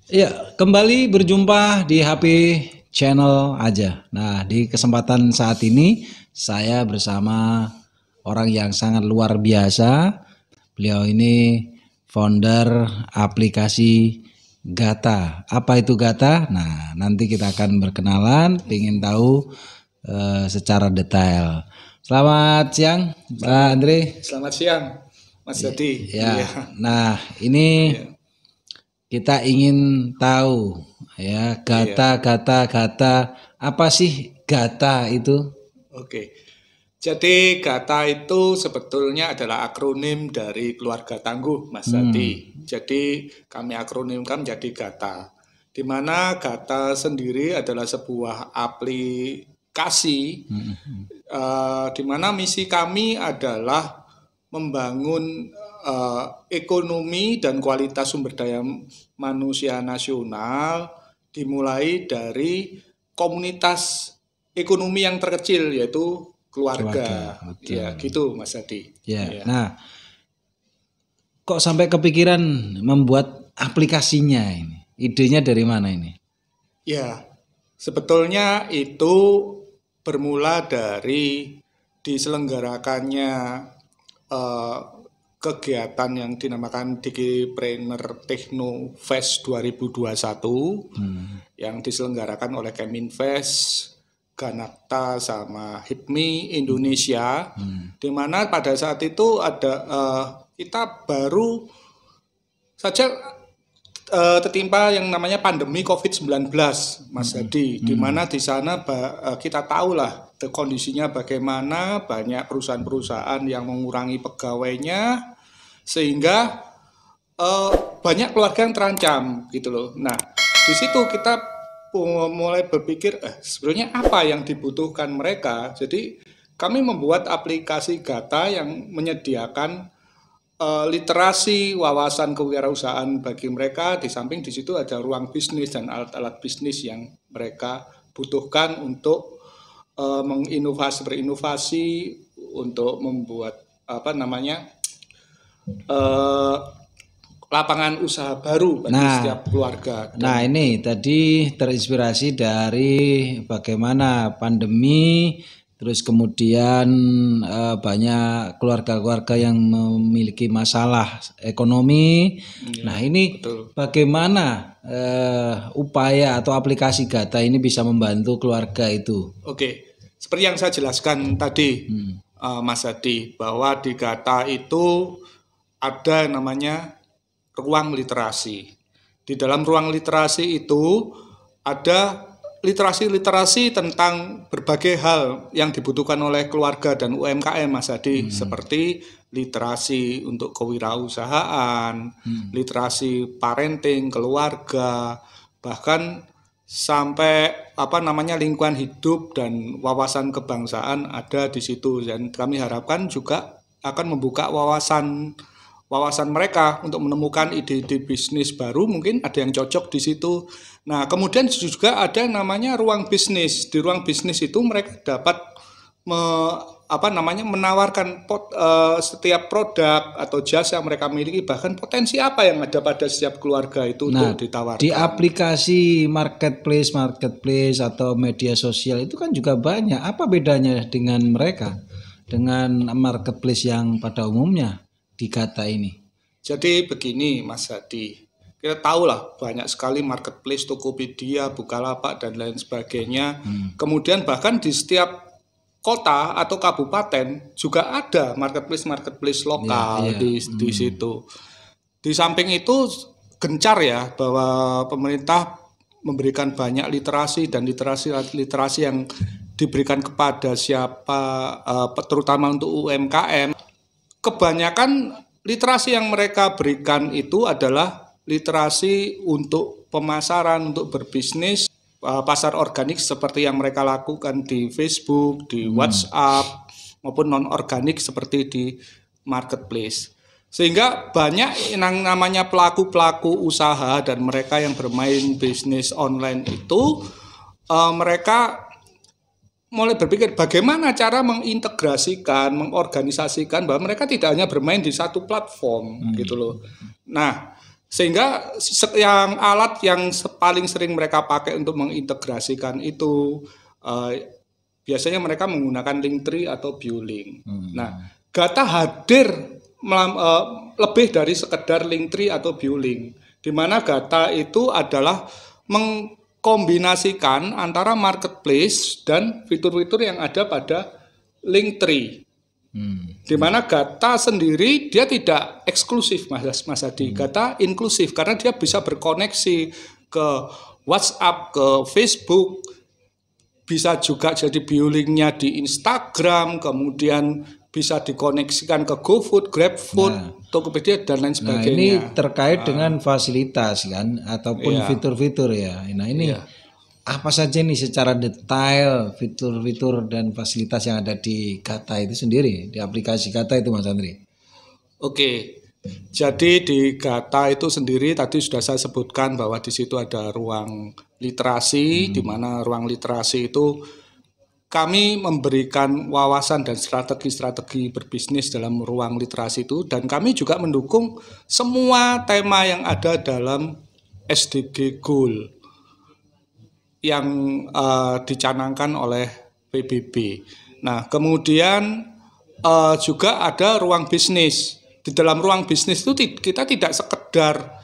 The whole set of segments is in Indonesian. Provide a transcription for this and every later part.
Ya, kembali berjumpa di HP Channel aja. Nah, di kesempatan saat ini saya bersama orang yang sangat luar biasa. Beliau ini founder aplikasi Gata. Apa itu Gata? Nah, nanti kita akan berkenalan, ingin tahu secara detail. Selamat siang, Pak Andre. Selamat siang, Mas Dadi. Iya, Ya, nah ini iya, kita ingin tahu ya iya. gata apa sih gata itu? Oke. Jadi GATA itu sebetulnya adalah akronim dari keluarga tangguh, Mas Dadi. Jadi kami akronimkan menjadi GATA. Di mana GATA sendiri adalah sebuah aplikasi di mana misi kami adalah membangun ekonomi dan kualitas sumber daya manusia nasional dimulai dari komunitas ekonomi yang terkecil yaitu Keluarga, keluarga. betul. Ya, gitu Mas Adi. Ya, Ya. nah kok sampai kepikiran membuat aplikasinya ini? Idenya dari mana ini? Ya, sebetulnya itu bermula dari diselenggarakannya eh, kegiatan yang dinamakan Digipreneur Techno Fest 2021 yang diselenggarakan oleh Keminvest, Ganapta sama HIPMI Indonesia, di mana pada saat itu ada kita baru saja tertimpa yang namanya pandemi COVID-19, Mas Hadi, di mana di sana kita tahulah kondisinya bagaimana, banyak perusahaan-perusahaan yang mengurangi pegawainya sehingga banyak keluarga yang terancam gitu loh. Nah, di situ kita mulai berpikir sebenarnya apa yang dibutuhkan mereka. Jadi kami membuat aplikasi Gata yang menyediakan literasi wawasan kewirausahaan bagi mereka. Di samping di situ ada ruang bisnis dan alat-alat bisnis yang mereka butuhkan untuk berinovasi untuk membuat apa namanya lapangan usaha baru bagi setiap keluarga. Nah, ini tadi terinspirasi dari bagaimana pandemi, terus kemudian banyak keluarga-keluarga yang memiliki masalah ekonomi. Nah, ini Betul. bagaimana upaya atau aplikasi Gata ini bisa membantu keluarga itu? Oke, seperti yang saya jelaskan tadi, Mas Hadi, bahwa di Gata itu ada namanya ruang literasi. Di dalam ruang literasi itu ada literasi-literasi tentang berbagai hal yang dibutuhkan oleh keluarga dan UMKM, Mas Hadi, seperti literasi untuk kewirausahaan, literasi parenting, keluarga, bahkan sampai apa namanya lingkungan hidup dan wawasan kebangsaan ada di situ, dan kami harapkan juga akan membuka wawasan mereka untuk menemukan ide-ide bisnis baru, mungkin ada yang cocok di situ. Nah, kemudian juga ada yang namanya ruang bisnis. Di ruang bisnis itu mereka dapat menawarkan setiap produk atau jasa yang mereka miliki, bahkan potensi apa yang ada pada setiap keluarga itu untuk ditawarkan. Di aplikasi marketplace atau media sosial itu kan juga banyak. Apa bedanya dengan mereka? Dengan marketplace yang pada umumnya di Gata ini? Jadi begini Mas Hadi, kita tahu lah banyak sekali marketplace, Tokopedia, Bukalapak dan lain sebagainya. Kemudian bahkan di setiap kota atau kabupaten juga ada marketplace lokal di situ. Di samping itu gencar ya bahwa pemerintah memberikan banyak literasi dan literasi yang diberikan kepada siapa terutama untuk UMKM. Kebanyakan literasi yang mereka berikan itu adalah literasi untuk pemasaran, untuk berbisnis, pasar organik seperti yang mereka lakukan di Facebook, di WhatsApp, maupun non-organik seperti di marketplace. Sehingga banyak yang namanya pelaku-pelaku usaha dan mereka yang bermain bisnis online itu, mereka mulai berpikir bagaimana cara mengintegrasikan, mengorganisasikan bahwa mereka tidak hanya bermain di satu platform gitu loh. Nah, Sehingga yang alat yang paling sering mereka pakai untuk mengintegrasikan itu biasanya mereka menggunakan Linktree atau Viewlink. Nah, Gata hadir lebih dari sekedar Linktree atau Viewlink, di mana Gata itu adalah mengkombinasikan antara marketplace dan fitur-fitur yang ada pada Linktree. Di mana Gata sendiri dia tidak eksklusif, Mas Adi. Gata inklusif karena dia bisa berkoneksi ke WhatsApp, ke Facebook, bisa juga jadi Viewlink-nya di Instagram, kemudian bisa dikoneksikan ke GoFood, GrabFood, Tokopedia dan lain sebagainya. Nah, ini terkait dengan fasilitas kan ataupun fitur-fitur ya. Nah, ini apa saja nih secara detail fitur-fitur dan fasilitas yang ada di Gata itu sendiri, di aplikasi Gata itu Mas Andri? Oke. Jadi di Gata itu sendiri tadi sudah saya sebutkan bahwa di situ ada ruang literasi, di mana ruang literasi itu kami memberikan wawasan dan strategi-strategi berbisnis dalam ruang literasi itu, dan kami juga mendukung semua tema yang ada dalam SDG Goal yang dicanangkan oleh PBB. Nah, kemudian juga ada ruang bisnis. Di dalam ruang bisnis itu kita tidak sekedar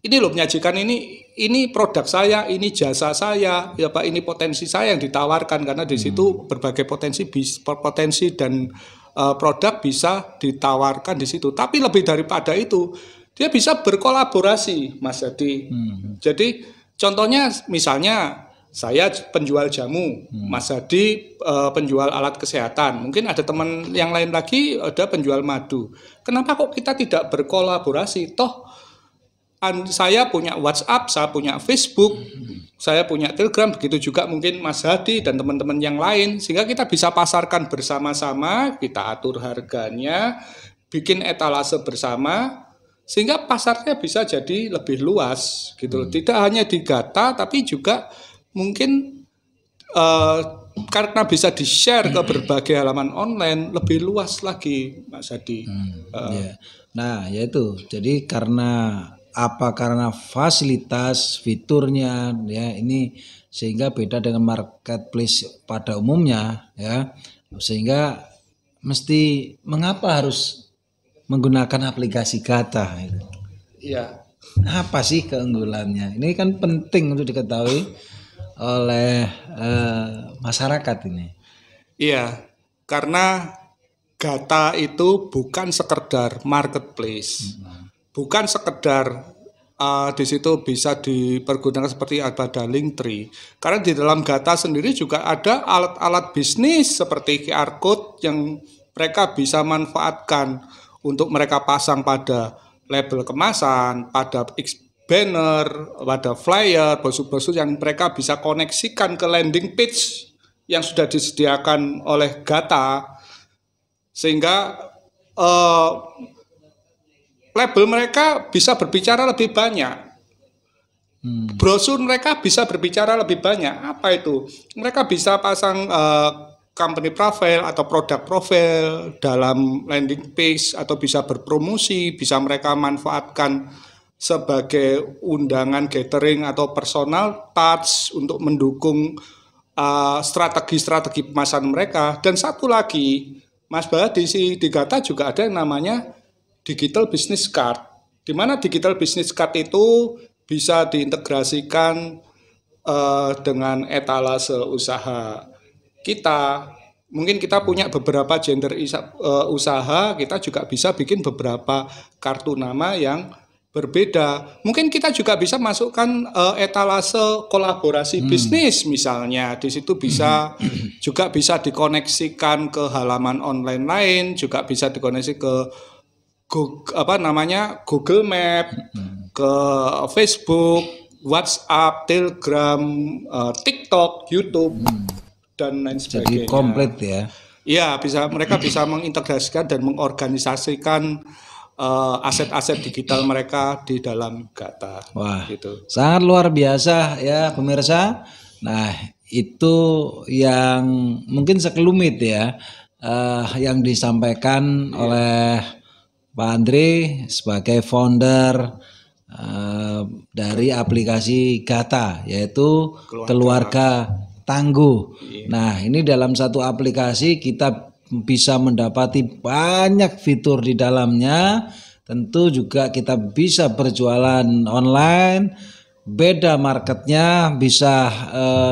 ini loh menyajikan ini produk saya, ini jasa saya, ya Pak, ini potensi saya yang ditawarkan, karena di situ berbagai potensi dan produk bisa ditawarkan di situ. Tapi lebih daripada itu, dia bisa berkolaborasi, Mas Adi. Jadi contohnya misalnya saya penjual jamu, Mas Hadi penjual alat kesehatan, mungkin ada teman yang lain lagi ada penjual madu. Kenapa kok kita tidak berkolaborasi? Toh saya punya WhatsApp, saya punya Facebook, saya punya Telegram, begitu juga mungkin Mas Hadi dan teman-teman yang lain, sehingga kita bisa pasarkan bersama-sama, kita atur harganya, bikin etalase bersama, sehingga pasarnya bisa jadi lebih luas gitu. Tidak hanya di Gata tapi juga mungkin karena bisa di-share ke berbagai halaman online lebih luas lagi, Mas Hadi. Nah, yaitu jadi karena fasilitas fiturnya ya ini sehingga beda dengan marketplace pada umumnya ya, sehingga mesti mengapa harus menggunakan aplikasi Gata itu. Iya. Apa sih keunggulannya? Ini kan penting untuk diketahui oleh masyarakat ini. Iya, karena Gata itu bukan sekedar marketplace, bukan sekedar di situ bisa dipergunakan seperti ada Linktree. Karena di dalam Gata sendiri juga ada alat-alat bisnis seperti QR code yang mereka bisa manfaatkan untuk mereka pasang pada label kemasan, pada banner, pada flyer, brosur-brosur yang mereka bisa koneksikan ke landing page yang sudah disediakan oleh Gata, sehingga label mereka bisa berbicara lebih banyak, brosur mereka bisa berbicara lebih banyak. Apa itu? Mereka bisa pasang company profile atau produk profile dalam landing page, atau bisa berpromosi, bisa mereka manfaatkan sebagai undangan gathering atau personal touch untuk mendukung strategi-strategi pemasaran mereka. Dan satu lagi, Mas Bahwa, di Gata juga ada yang namanya digital business card, di mana digital business card itu bisa diintegrasikan dengan etalase usaha kita. Mungkin kita punya beberapa gender usaha, kita juga bisa bikin beberapa kartu nama yang berbeda. Mungkin kita juga bisa masukkan etalase kolaborasi bisnis misalnya. Di situ bisa juga bisa dikoneksikan ke halaman online lain, juga bisa dikoneksi ke Google Map, ke Facebook, WhatsApp, Telegram, TikTok, YouTube dan lain sebagainya. Jadi komplit ya. Iya, mereka bisa mengintegrasikan dan mengorganisasikan aset-aset digital mereka di dalam Gata. Wah, gitu. Sangat luar biasa ya pemirsa. Nah, itu yang mungkin sekelumit ya yang disampaikan oleh Pak Andre sebagai founder dari aplikasi Gata, yaitu Keluarga Tangguh. Nah, ini dalam satu aplikasi kita bisa mendapati banyak fitur di dalamnya. Tentu juga kita bisa berjualan online, beda marketnya, bisa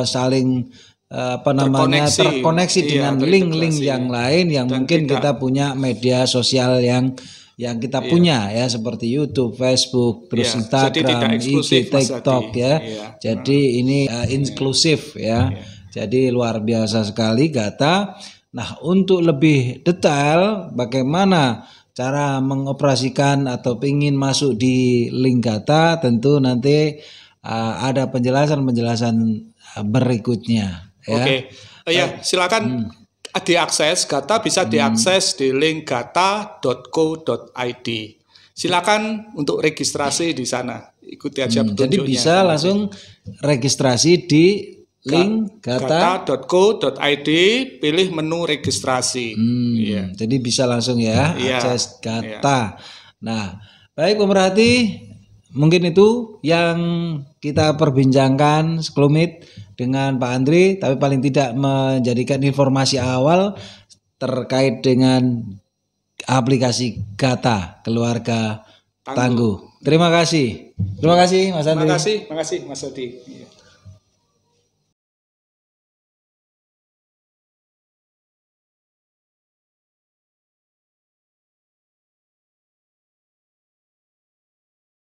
saling terkoneksi dengan link-link yang lain yang mungkin kita punya media sosial yang kita punya ya, seperti YouTube, Facebook, terus Instagram, IG, TikTok ya. Jadi ini inklusif ya. Jadi luar biasa sekali Gata. Nah, untuk lebih detail bagaimana cara mengoperasikan atau ingin masuk di link Gata, tentu nanti ada penjelasan berikutnya ya. Oke. Silakan diakses. Gata bisa diakses di link gata.co.id. Silakan untuk registrasi di sana. Ikuti aja petunjuknya. Jadi bisa langsung registrasi di link gata.co.id, pilih menu registrasi. Jadi bisa langsung ya akses Gata. Nah, baik pemerhati, mungkin itu yang kita perbincangkan sekelumit dengan Pak Andri, tapi paling tidak menjadikan informasi awal terkait dengan aplikasi Gata, Keluarga Tangguh. Terima kasih Mas Andri. Terima kasih Mas Odi.